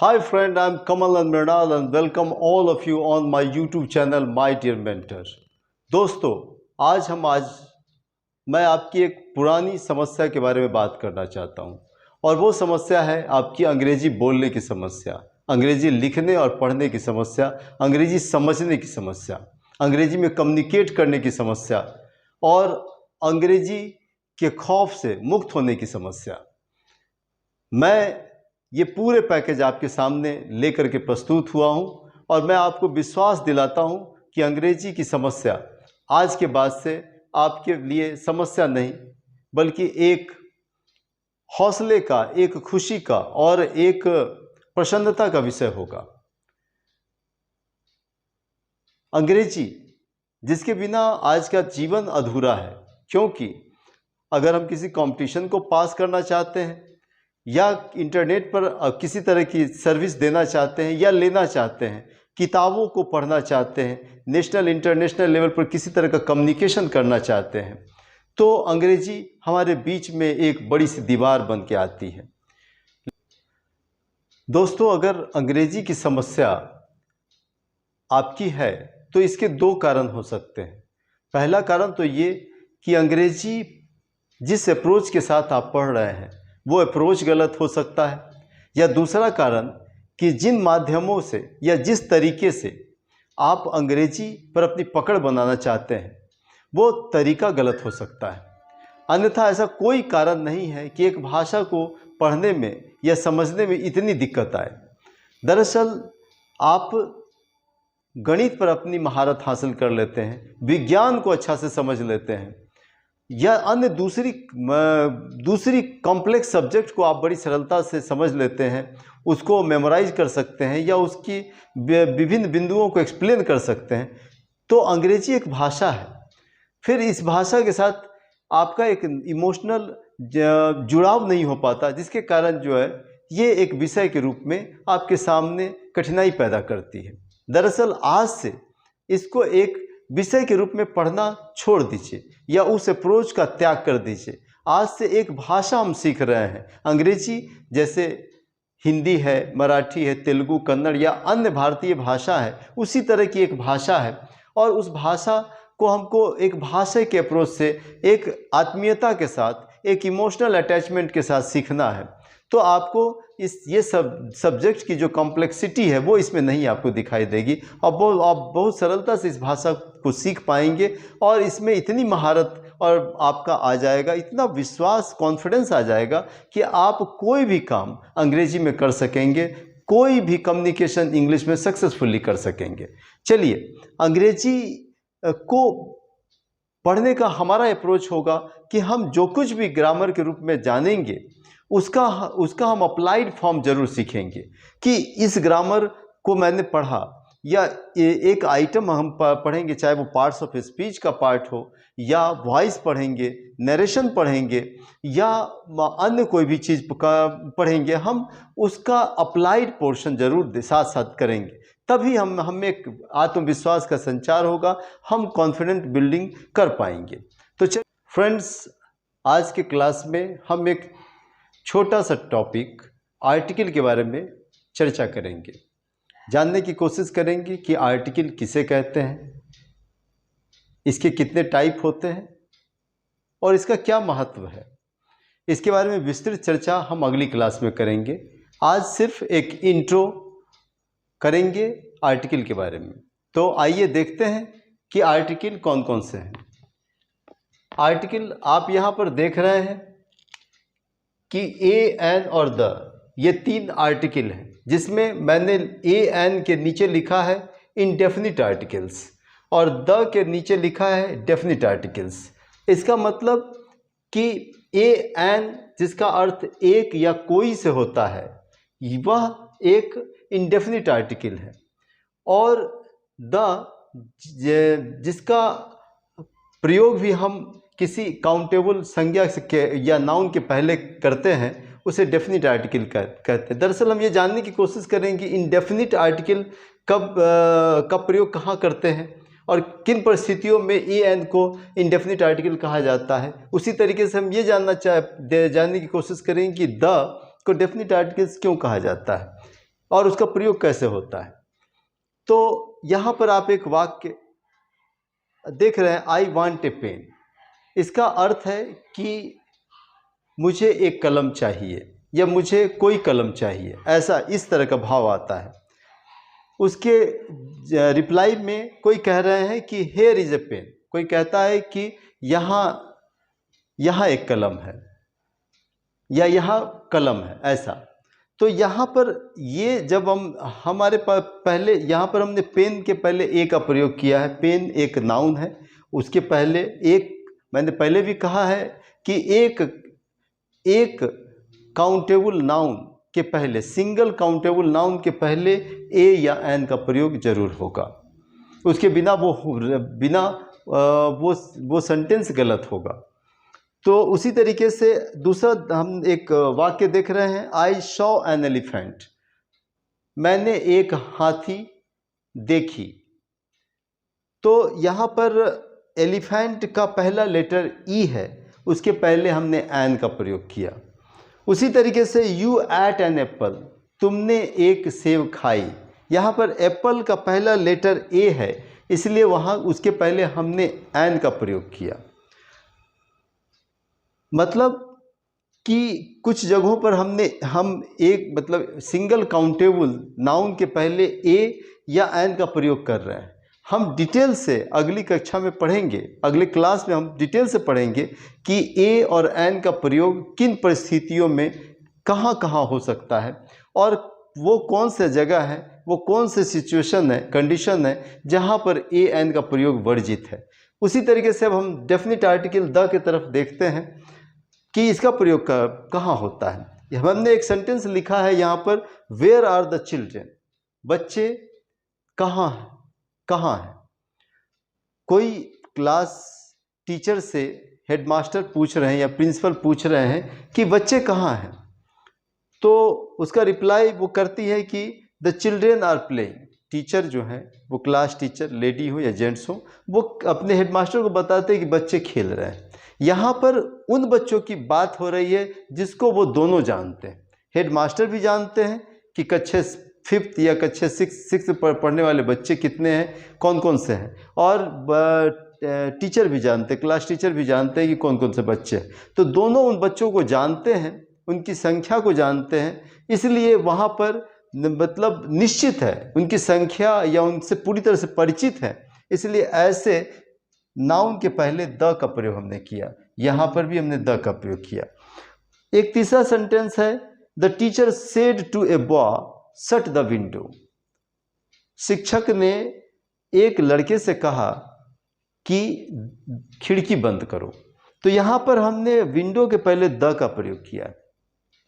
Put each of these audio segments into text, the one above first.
Hi friend, I'm Kamal and Mrinal and welcome all of you on my YouTube channel My Dear Mentor। दोस्तों, आज मैं आपकी एक पुरानी समस्या के बारे में बात करना चाहता हूं और वो समस्या है आपकी अंग्रेजी बोलने की समस्या, अंग्रेजी लिखने और पढ़ने की समस्या, अंग्रेजी समझने की समस्या, अंग्रेजी में कम्युनिकेट करने की समस्या और अंग्रेजी के खौफ से मुक्त होने की समस्या। मैं ये पूरे पैकेज आपके सामने लेकर के प्रस्तुत हुआ हूँ और मैं आपको विश्वास दिलाता हूँ कि अंग्रेजी की समस्या आज के बाद से आपके लिए समस्या नहीं बल्कि एक हौसले का, एक खुशी का और एक प्रसन्नता का विषय होगा। अंग्रेजी जिसके बिना आज का जीवन अधूरा है, क्योंकि अगर हम किसी कंपटीशन को पास करना चाहते हैं या इंटरनेट पर किसी तरह की सर्विस देना चाहते हैं या लेना चाहते हैं, किताबों को पढ़ना चाहते हैं, नेशनल इंटरनेशनल लेवल पर किसी तरह का कम्युनिकेशन करना चाहते हैं, तो अंग्रेजी हमारे बीच में एक बड़ी सी दीवार बन के आती है। दोस्तों, अगर अंग्रेजी की समस्या आपकी है तो इसके दो कारण हो सकते हैं। पहला कारण तो ये कि अंग्रेजी जिस अप्रोच के साथ आप पढ़ रहे हैं वो अप्रोच गलत हो सकता है, या दूसरा कारण कि जिन माध्यमों से या जिस तरीके से आप अंग्रेजी पर अपनी पकड़ बनाना चाहते हैं वो तरीका गलत हो सकता है। अन्यथा ऐसा कोई कारण नहीं है कि एक भाषा को पढ़ने में या समझने में इतनी दिक्कत आए। दरअसल आप गणित पर अपनी महारत हासिल कर लेते हैं, विज्ञान को अच्छा से समझ लेते हैं, या अन्य दूसरी कॉम्प्लेक्स सब्जेक्ट को आप बड़ी सरलता से समझ लेते हैं, उसको मेमोराइज कर सकते हैं या उसकी विभिन्न बिंदुओं को एक्सप्लेन कर सकते हैं। तो अंग्रेजी एक भाषा है, फिर इस भाषा के साथ आपका एक इमोशनल जुड़ाव नहीं हो पाता, जिसके कारण जो है ये एक विषय के रूप में आपके सामने कठिनाई पैदा करती है। दरअसल आज से इसको एक विषय के रूप में पढ़ना छोड़ दीजिए या उस अप्रोच का त्याग कर दीजिए। आज से एक भाषा हम सीख रहे हैं, अंग्रेजी जैसे हिंदी है, मराठी है, तेलुगु, कन्नड़ या अन्य भारतीय भाषा है, उसी तरह की एक भाषा है और उस भाषा को हमको एक भाषा के अप्रोच से एक आत्मीयता के साथ, एक इमोशनल अटैचमेंट के साथ सीखना है। तो आपको ये सब्जेक्ट की जो कॉम्प्लेक्सिटी है वो इसमें नहीं आपको दिखाई देगी और आप बहुत सरलता से इस भाषा को सीख पाएंगे और इसमें इतनी महारत और आपका आ जाएगा, इतना विश्वास, कॉन्फिडेंस आ जाएगा कि आप कोई भी काम अंग्रेजी में कर सकेंगे, कोई भी कम्युनिकेशन इंग्लिश में सक्सेसफुली कर सकेंगे। चलिए, अंग्रेजी को पढ़ने का हमारा अप्रोच होगा कि हम जो कुछ भी ग्रामर के रूप में जानेंगे उसका हम अप्लाइड फॉर्म जरूर सीखेंगे कि इस ग्रामर को मैंने पढ़ा, या एक आइटम हम पढ़ेंगे, चाहे वो पार्ट्स ऑफ स्पीच का पार्ट हो या वॉइस पढ़ेंगे, नरेशन पढ़ेंगे या अन्य कोई भी चीज़ पढ़ेंगे, हम उसका अप्लाइड पोर्शन जरूर साथ साथ करेंगे। तभी हमें एक आत्मविश्वास का संचार होगा, हम कॉन्फिडेंट बिल्डिंग कर पाएंगे। तो चलिए फ्रेंड्स, आज के क्लास में हम एक छोटा सा टॉपिक आर्टिकल के बारे में चर्चा करेंगे, जानने की कोशिश करेंगे कि आर्टिकल किसे कहते हैं, इसके कितने टाइप होते हैं और इसका क्या महत्व है। इसके बारे में विस्तृत चर्चा हम अगली क्लास में करेंगे। आज सिर्फ एक इंट्रो करेंगे आर्टिकल के बारे में। तो आइए देखते हैं कि आर्टिकल कौन कौन से हैं। आर्टिकल आप यहाँ पर देख रहे हैं कि ए, एन और द, ये तीन आर्टिकल हैं, जिसमें मैंने ए, एन के नीचे लिखा है इनडेफिनिट आर्टिकल्स और द के नीचे लिखा है डेफिनिट आर्टिकल्स। इसका मतलब कि ए, एन जिसका अर्थ एक या कोई से होता है, वह एक इनडेफिनिट आर्टिकल है, और द जिसका प्रयोग भी हम किसी काउंटेबल संज्ञा से या नाउन के पहले करते हैं उसे डेफिनिट आर्टिकल कहते हैं। दरअसल हम ये जानने की कोशिश करेंगे कि इनडेफिनिट आर्टिकल कब प्रयोग कहाँ करते हैं और किन परिस्थितियों में ए, एन को इनडेफिनिट आर्टिकल कहा जाता है। उसी तरीके से हम ये जानने की कोशिश करेंगे कि द को डेफिनिट आर्टिकल्स क्यों कहा जाता है। और उसका प्रयोग कैसे होता है। तो यहाँ पर आप एक वाक्य देख रहे हैं, आई वांट ए पेन। इसका अर्थ है कि मुझे एक कलम चाहिए या मुझे कोई कलम चाहिए, ऐसा इस तरह का भाव आता है। उसके रिप्लाई में कोई कह रहे हैं कि हेयर इज ए पेन, कोई कहता है कि यहाँ एक कलम है या यहाँ कलम है, ऐसा। तो यहाँ पर ये जब हमारे पास पहले यहाँ पर हमने पेन के पहले ए का प्रयोग किया है। पेन एक नाउन है, उसके पहले एक, मैंने पहले भी कहा है कि एक काउंटेबल नाउन के पहले, सिंगल काउंटेबल नाउन के पहले ए या एन का प्रयोग जरूर होगा, उसके बिना वो सेंटेंस गलत होगा। तो उसी तरीके से दूसरा हम एक वाक्य देख रहे हैं, आई सॉ एन एलिफेंट, मैंने एक हाथी देखी। तो यहाँ पर एलिफेंट का पहला लेटर ई है, उसके पहले हमने एन का प्रयोग किया। उसी तरीके से यू एट एन एप्पल, तुमने एक सेब खाई। यहाँ पर एप्पल का पहला लेटर ए है, इसलिए वहाँ उसके पहले हमने एन का प्रयोग किया। मतलब कि कुछ जगहों पर हम एक मतलब सिंगल काउंटेबल नाउन के पहले ए या एन का प्रयोग कर रहे हैं। हम डिटेल से अगली कक्षा में पढ़ेंगे, अगले क्लास में हम डिटेल से पढ़ेंगे कि ए और एन का प्रयोग किन परिस्थितियों में कहाँ कहाँ हो सकता है और वो कौन सा जगह है, वो कौन से सिचुएशन है, कंडीशन है जहाँ पर ए एन का प्रयोग वर्जित है। उसी तरीके से अब हम डेफिनेट आर्टिकल द की तरफ देखते हैं कि इसका प्रयोग कहाँ होता है। हमने एक सेंटेंस लिखा है यहाँ पर, वेयर आर द चिल्ड्रेन, बच्चे कहाँ हैं, कहाँ है। कोई क्लास टीचर से हेडमास्टर पूछ रहे हैं या प्रिंसिपल पूछ रहे हैं कि बच्चे कहाँ हैं, तो उसका रिप्लाई वो करती है कि the children are playing. Teacher जो है, वो क्लास टीचर लेडी हो या जेंट्स हो, वो अपने हेडमास्टर को बताते हैं कि बच्चे खेल रहे हैं। यहाँ पर उन बच्चों की बात हो रही है जिसको वो दोनों जानते हैं। हेडमास्टर भी जानते हैं कि कक्षा 5th या कक्षा 6th पढ़ने वाले बच्चे कितने हैं, कौन कौन से हैं, और टीचर भी जानते हैं, क्लास टीचर भी जानते हैं कि कौन कौन से बच्चे हैं। तो दोनों उन बच्चों को जानते हैं, उनकी संख्या को जानते हैं, इसलिए वहाँ पर मतलब निश्चित है उनकी संख्या या उनसे पूरी तरह से परिचित है, इसलिए ऐसे नाउन के पहले द का प्रयोग हमने किया। यहाँ पर भी हमने द का प्रयोग किया। एक तीसरा सेंटेंस है, the teacher said to a boy shut the window. शिक्षक ने एक लड़के से कहा कि खिड़की बंद करो। तो यहाँ पर हमने विंडो के पहले द का प्रयोग किया है।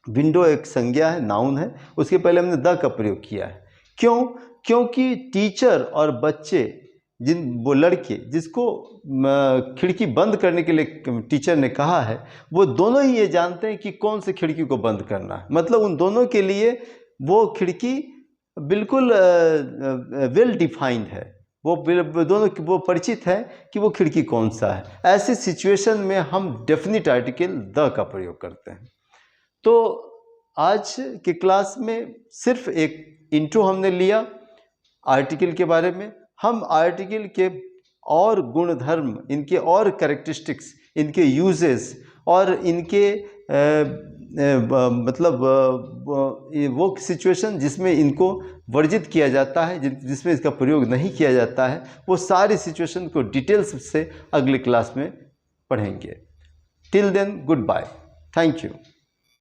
विंडो एक संज्ञा है, नाउन है, उसके पहले हमने द का प्रयोग किया है। क्यों? क्योंकि टीचर और बच्चे, वो लड़के जिसको खिड़की बंद करने के लिए टीचर ने कहा है, वो दोनों ही ये जानते हैं कि कौन से खिड़की को बंद करना है। मतलब उन दोनों के लिए वो खिड़की बिल्कुल वेल डिफाइंड है, वो दोनों वो परिचित है कि वो खिड़की कौन सा है। ऐसी सिचुएशन में हम डेफिनेट आर्टिकल द का प्रयोग करते हैं। तो आज के क्लास में सिर्फ एक इंट्रो हमने लिया आर्टिकल के बारे में। हम आर्टिकल के और गुणधर्म, इनके और कैरेक्टरिस्टिक्स, इनके यूजेस और इनके मतलब वो सिचुएशन जिसमें इनको वर्जित किया जाता है, जिसमें इसका प्रयोग नहीं किया जाता है, वो सारी सिचुएशन को डिटेल्स से अगले क्लास में पढ़ेंगे। Till then, goodbye, thank you.